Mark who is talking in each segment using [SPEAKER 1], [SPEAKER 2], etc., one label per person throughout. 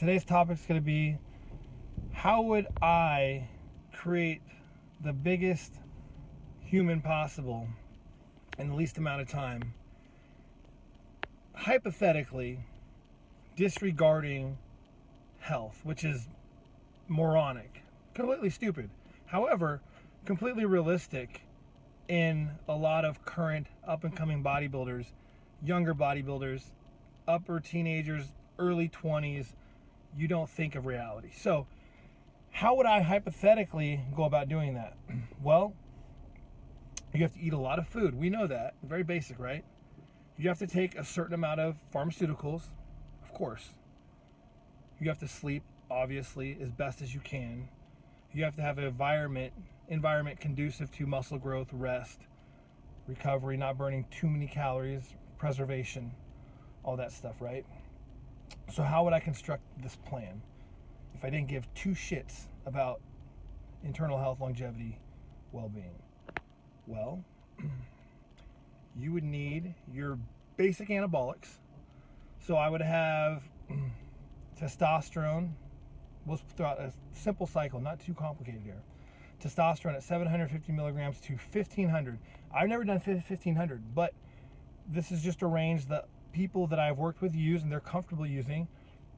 [SPEAKER 1] today's topic is going to be, how would I create the biggest human possible in the least amount of time, hypothetically disregarding health, which is moronic, completely stupid. However, completely realistic in a lot of current up-and-coming bodybuilders, younger bodybuilders, upper teenagers, early 20s. You don't think of reality. So how would I hypothetically go about doing that? Well, you have to eat a lot of food. We know that. Very basic, right? You have to take a certain amount of pharmaceuticals, of course. You have to sleep, obviously, as best as you can. You have to have an environment conducive to muscle growth, rest, recovery, not burning too many calories, preservation, all that stuff, right? So how would I construct this plan if I didn't give two shits about internal health, longevity, well-being? Well, you would need your basic anabolics. So I would have testosterone. We'll throw out a simple cycle, not too complicated here. Testosterone at 750 milligrams to 1500. I've never done 1500, but this is just a range that people that I've worked with use and they're comfortable using,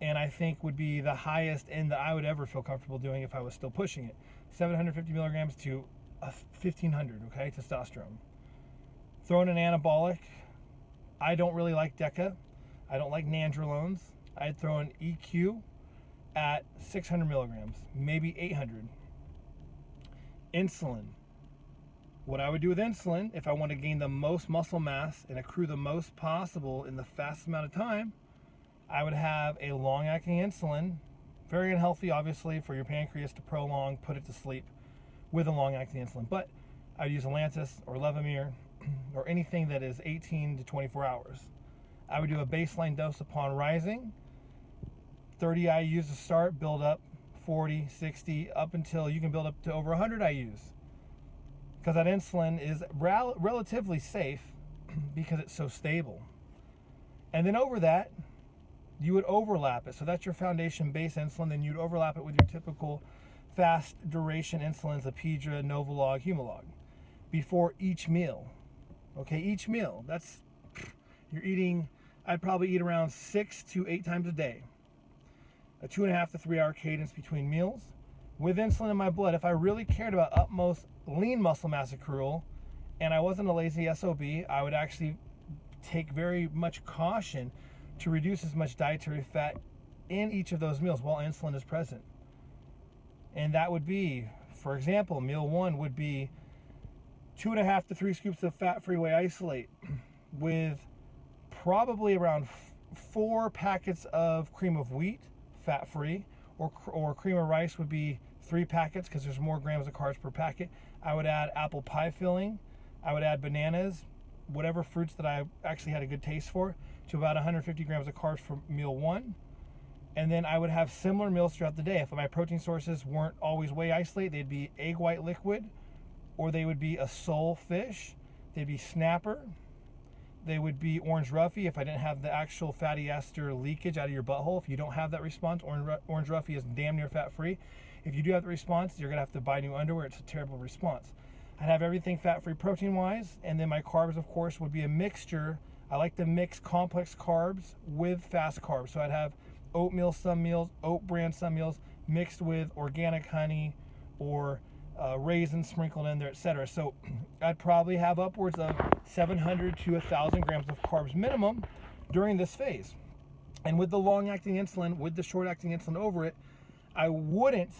[SPEAKER 1] and I think would be the highest end that I would ever feel comfortable doing if I was still pushing it. 750 milligrams to 1500, okay, testosterone. Throw in an anabolic. I don't really like DECA. I don't like nandrolones. I'd throw in EQ at 600 milligrams, maybe 800. Insulin. What I would do with insulin, if I want to gain the most muscle mass and accrue the most possible in the fastest amount of time, I would have a long-acting insulin. Very unhealthy, obviously, for your pancreas to prolong, put it to sleep with a long-acting insulin. But I'd use Lantus or Levemir or anything that is 18 to 24 hours. I would do a baseline dose upon rising, 30 IUs to start, build up 40, 60, up until you can build up to over 100 IUs. Because that insulin is relatively safe because it's so stable. And then over that, you would overlap it. So that's your foundation base insulin. Then you'd overlap it with your typical fast duration insulins, Apidra, Novolog, Humalog, before each meal. Okay, each meal. That's, you're eating, I'd probably eat around 6 to 8 times a day. A 2.5 to 3 hour cadence between meals. With insulin in my blood, if I really cared about utmost lean muscle mass accrual and I wasn't a lazy SOB, I would actually take very much caution to reduce as much dietary fat in each of those meals while insulin is present. And that would be, for example, meal 1 would be 2.5 to 3 scoops of fat-free whey isolate with probably around 4 packets of cream of wheat, fat-free, or cream of rice would be 3 packets because there's more grams of carbs per packet. I would add apple pie filling. I would add bananas, whatever fruits that I actually had a good taste for, to about 150 grams of carbs for meal 1. And then I would have similar meals throughout the day. If my protein sources weren't always whey isolate, they'd be egg white liquid, or they would be a sole fish, they'd be snapper, they would be orange roughy if I didn't have the actual fatty ester leakage out of your butthole. If you don't have that response, orange roughy is damn near fat-free. If you do have the response, you're going to have to buy new underwear. It's a terrible response. I'd have everything fat-free protein-wise, and then my carbs, of course, would be a mixture. I like to mix complex carbs with fast carbs. So I'd have oatmeal some meals, oat bran some meals, mixed with organic honey or raisins sprinkled in there, etc. So I'd probably have upwards of 700 to 1,000 grams of carbs minimum during this phase. And with the long-acting insulin, with the short-acting insulin over it, I wouldn't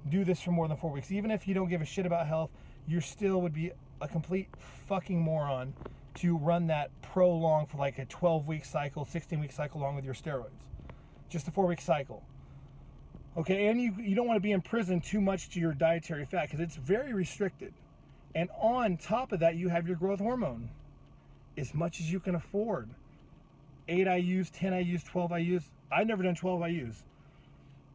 [SPEAKER 1] do this for more than 4 weeks. Even if you don't give a shit about health, you still would be a complete fucking moron to run that prolonged for like a 12-week cycle, 16-week cycle along with your steroids. Just a 4-week cycle. Okay, and you don't want to be in prison too much to your dietary fat because it's very restricted. And on top of that, you have your growth hormone. As much as you can afford. 8 IUs, 10 IUs, 12 IUs. I've never done 12 IUs.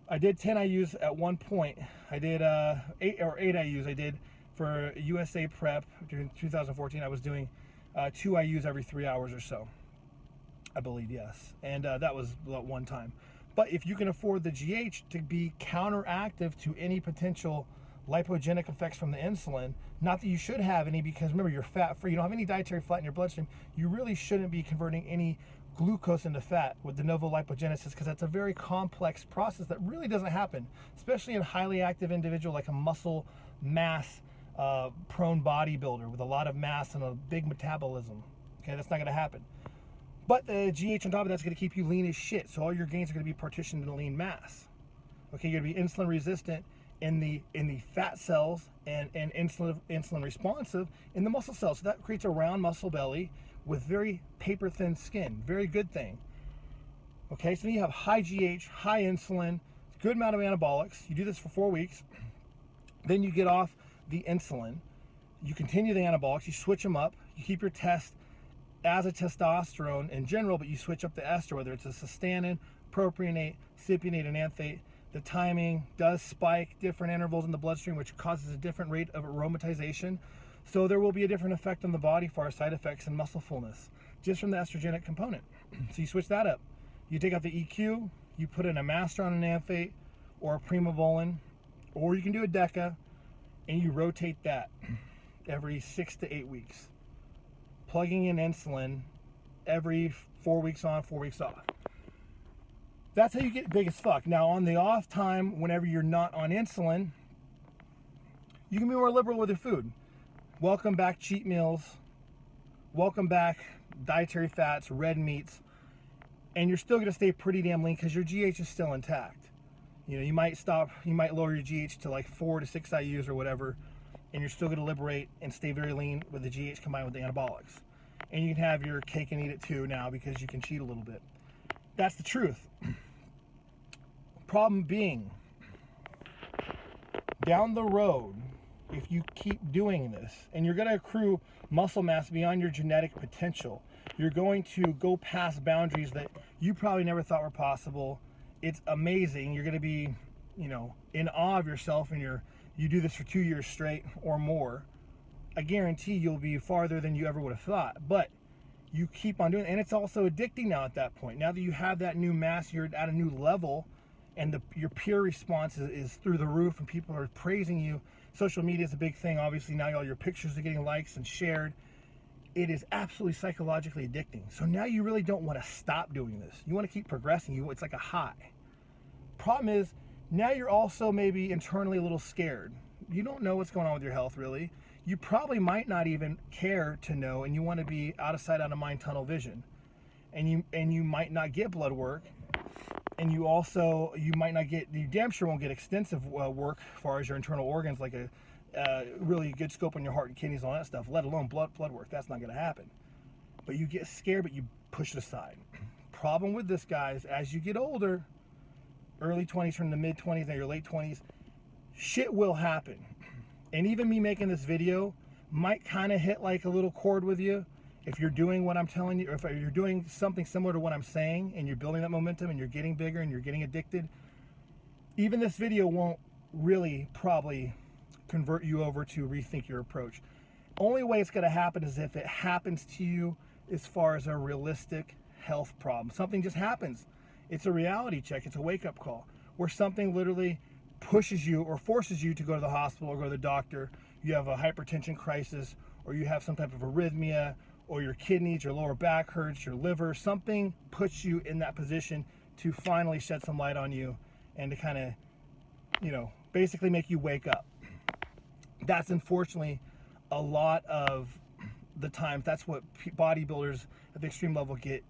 [SPEAKER 1] I did 10 IUs at one point. I did 8 IUs I did for USA Prep during 2014. I was doing 2 IUs every 3 hours or so. I believe, yes. And that was one time. But if you can afford the GH to be counteractive to any potential lipogenic effects from the insulin, not that you should have any, because remember, you're fat free, you don't have any dietary fat in your bloodstream, you really shouldn't be converting any glucose into fat with de novo lipogenesis, because that's a very complex process that really doesn't happen, especially in a highly active individual like a muscle mass prone bodybuilder with a lot of mass and a big metabolism. Okay, that's not going to happen. But the GH on top of that's going to keep you lean as shit, so all your gains are going to be partitioned into lean mass. Okay, you're going to be insulin resistant in the fat cells and insulin responsive in the muscle cells. So that creates a round muscle belly with very paper thin skin. Very good thing. Okay, so then you have high GH, high insulin, good amount of anabolics. You do this for 4 weeks. Then you get off the insulin. You continue the anabolics. You switch them up. You keep your test as a testosterone in general, but you switch up the ester, whether it's a cystanin, propionate, cypionate, and anthate. The timing does spike different intervals in the bloodstream, which causes a different rate of aromatization. So there will be a different effect on the body for our side effects and muscle fullness, just from the estrogenic component. So you switch that up. You take out the EQ, you put in a Masteron and anthate, or a Primobolan, or you can do a Deca, and you rotate that every 6 to 8 weeks. Plugging in insulin every 4 weeks on, 4 weeks off. That's how you get big as fuck. Now, on the off time, whenever you're not on insulin, you can be more liberal with your food. Welcome back cheat meals. Welcome back dietary fats, red meats. And you're still going to stay pretty damn lean because your GH is still intact. You know, you might lower your GH to like 4 to 6 IUs or whatever, and you're still going to liberate and stay very lean with the GH combined with the anabolics. And you can have your cake and eat it too now because you can cheat a little bit. That's the truth. Problem being, down the road, if you keep doing this, and you're going to accrue muscle mass beyond your genetic potential, you're going to go past boundaries that you probably never thought were possible. It's amazing. You're going to be, you know, in awe of yourself, and you do this for 2 years straight or more. I guarantee you'll be farther than you ever would have thought. But you keep on doing it, and it's also addicting now at that point. Now that you have that new mass, you're at a new level, and your peer response is through the roof, and people are praising you. Social media is a big thing. Obviously, now all your pictures are getting likes and shared. It is absolutely psychologically addicting. So now you really don't want to stop doing this. You want to keep progressing. It's like a high. Problem is, now you're also maybe internally a little scared. You don't know what's going on with your health, really. You probably might not even care to know, and you want to be out of sight, out of mind, tunnel vision. And you might not get blood work, and you might not get, you damn sure won't get extensive work as far as your internal organs, like a really good scope on your heart and kidneys and all that stuff, let alone blood work. That's not going to happen. But you get scared, but you push it aside. Problem with this, guys, as you get older, early 20s from the mid 20s and your late 20s, shit will happen. And even me making this video might kind of hit like a little chord with you if you're doing what I'm telling you, or if you're doing something similar to what I'm saying, and you're building that momentum and you're getting bigger and you're getting addicted. Even this video won't really probably convert you over to rethink your approach. Only way it's going to happen is if it happens to you as far as a realistic health problem. Something just happens. It's a reality check. It's a wake-up call where something literally pushes you or forces you to go to the hospital or go to the doctor. You have a hypertension crisis, or you have some type of arrhythmia, or your kidneys, your lower back hurts, your liver. Something puts you in that position to finally shed some light on you and to kind of, you know, basically make you wake up. That's unfortunately a lot of the times. That's what bodybuilders at the extreme level get.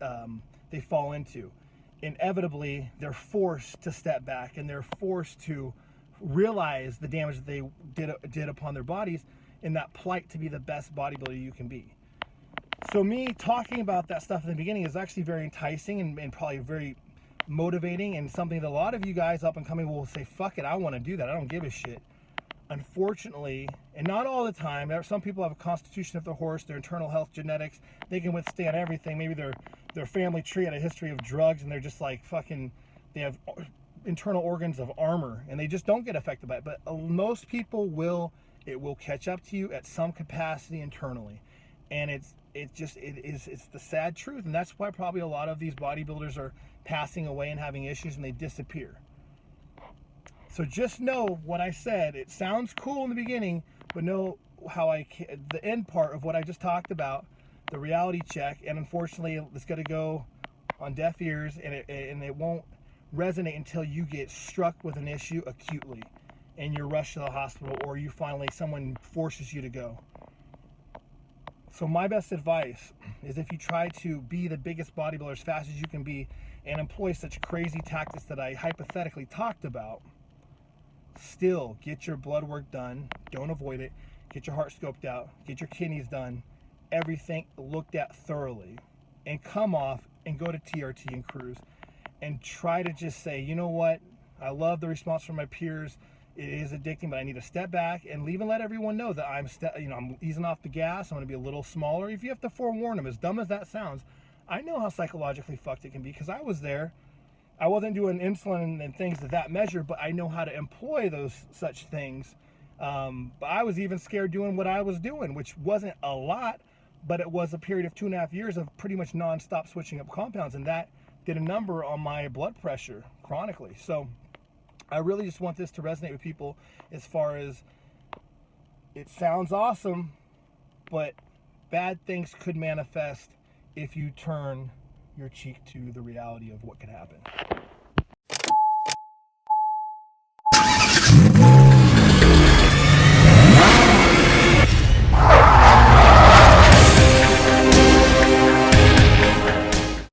[SPEAKER 1] They fall into. Inevitably, they're forced to step back, and they're forced to realize the damage that they did upon their bodies in that plight to be the best bodybuilder you can be. So me talking about that stuff in the beginning is actually very enticing and probably very motivating, and something that a lot of you guys up and coming will say, fuck it, I want to do that. I don't give a shit. Unfortunately, and not all the time, some people have a constitution of the horse, their internal health, genetics, they can withstand everything. Maybe their family tree had a history of drugs, and they're just like fucking, they have internal organs of armor, and they just don't get affected by it. But most people will, it will catch up to you at some capacity internally. And it's the sad truth. And that's why probably a lot of these bodybuilders are passing away and having issues, and they disappear. So just know what I said. It sounds cool in the beginning, but know how the end part of what I just talked about, the reality check. And unfortunately, it's going to go on deaf ears, and it won't resonate until you get struck with an issue acutely and you're rushed to the hospital, or someone forces you to go. So my best advice is, if you try to be the biggest bodybuilder as fast as you can be and employ such crazy tactics that I hypothetically talked about, still get your blood work done. Don't avoid it. Get your heart scoped out. Get your kidneys done. Everything looked at thoroughly. And come off and go to TRT and cruise. And try to just say, you know what? I love the response from my peers. It is addicting, but I need to step back and leave and let everyone know that I'm easing off the gas. I'm going to be a little smaller. If you have to forewarn them, as dumb as that sounds, I know how psychologically fucked it can be, because I was there. I wasn't doing insulin and things of that measure, but I know how to employ such things. But I was even scared doing what I was doing, which wasn't a lot, but it was a period of 2.5 years of pretty much nonstop switching up compounds, and that did a number on my blood pressure chronically. So I really just want this to resonate with people, as far as it sounds awesome, but bad things could manifest if you turn your cheek to the reality of what could happen.